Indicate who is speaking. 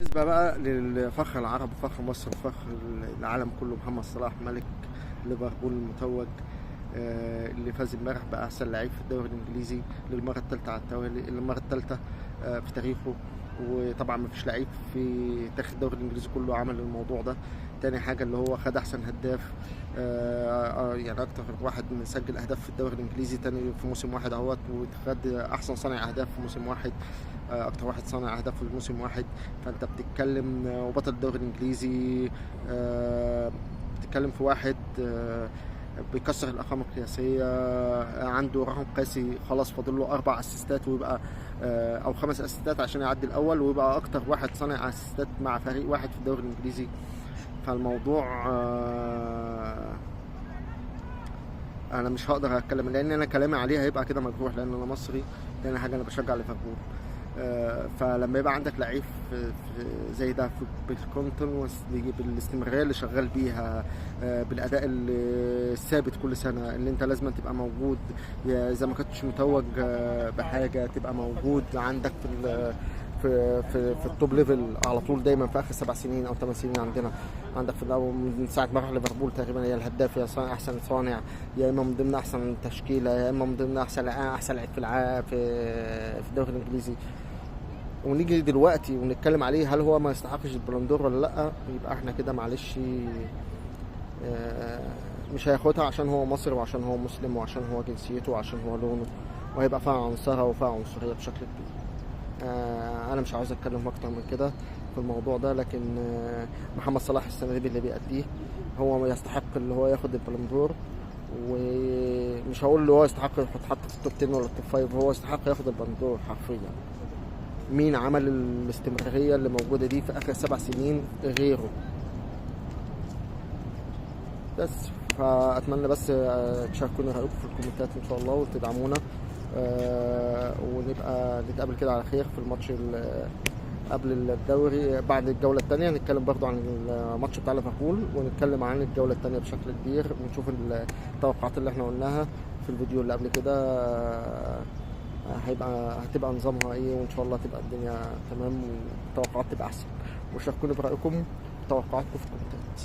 Speaker 1: بالنسبة بقى للفخر العرب وفخر مصر وفخر العالم كله، محمد صلاح ملك ليفربول المتوج، اللي فاز امبارح بأحسن لعيب في الدوري الإنجليزي للمرة الثالثة على التوالي، المرة الثالثة في تاريخه. وطبعا مفيش لعيب في تاريخ الدوري الإنجليزي كله عمل الموضوع ده. تاني حاجة اللي هو خد أحسن هداف، يعني أكتر واحد مسجل أهداف في الدوري الإنجليزي تاني في موسم واحد أهوت، وخد أحسن صانع أهداف في موسم واحد، اكتر واحد صانع اهداف في الموسم واحد. فانت بتتكلم وبطل الدوري الانجليزي، بتتكلم في واحد بيكسر الارقام القياسيه، عنده رقم قياسي خلاص، فاضل له 4 اسيستات ويبقى او 5 اسيستات عشان يعدي الاول ويبقى اكتر واحد صانع اسيستات مع فريق واحد في الدوري الانجليزي. فالموضوع انا مش هقدر اتكلم، لان انا كلامي عليه هيبقى كده مجروح، لان انا مصري. تاني حاجه انا بشجع ليفربول. فلما يبقى عندك لعيب زي ده بالكونتينوس، بالاستمراريه اللي شغال بيها، بالاداء الثابت كل سنه، اللي انت لازم تبقى موجود، اذا ما كنتش متوج بحاجه تبقى موجود عندك في التوب ليفل على طول، دايما في اخر 7 سنين او 8 سنين عندك في الاول من ساعه ما راح ليفربول تقريبا، هي الهداف، يا احسن صانع، يا اما من ضمن احسن تشكيله، يا اما من ضمن احسن لعيب في الدوري الانجليزي. ونيجي دلوقتي ونتكلم عليه هل هو ما يستحقش البلندور ولا لا، يبقى احنا كده معلش مش هياخدها عشان هو مصري وعشان هو مسلم وعشان هو جنسيته وعشان هو لونه، وهيبقى فيها عنصرة وفيها عنصرية بشكل كبير. انا مش عاوز اتكلم اكتر من كده في الموضوع ده، لكن محمد صلاح السنة دي اللي بيأديه هو يستحق اللي هو ياخد البلندور. ومش هقول اللي هو يستحق يتحط في التوب 10 ولا التوب 5، هو يستحق ياخد البلندور حرفيا. مين عمل الاستمرارية اللي موجودة دي في آخر 7 سنين غيره؟ بس فأتمنى بس تشاركونا رأيكم في الكومنتات إن شاء الله وتدعمونا، ونبقى نتقابل كده على خير في الماتش قبل الدوري. بعد الجولة الثانية نتكلم برضو عن الماتش بتاع ليفربول، ونتكلم عن الجولة الثانية بشكل كبير، ونشوف التوقعات اللي احنا قلناها في الفيديو اللي قبل كده هتبقى نظامها ايه، وان شاء الله تبقى الدنيا تمام والتوقعات تبقى احسن. وشاركوني برأيكم وتوقعاتكم في الكومنتات.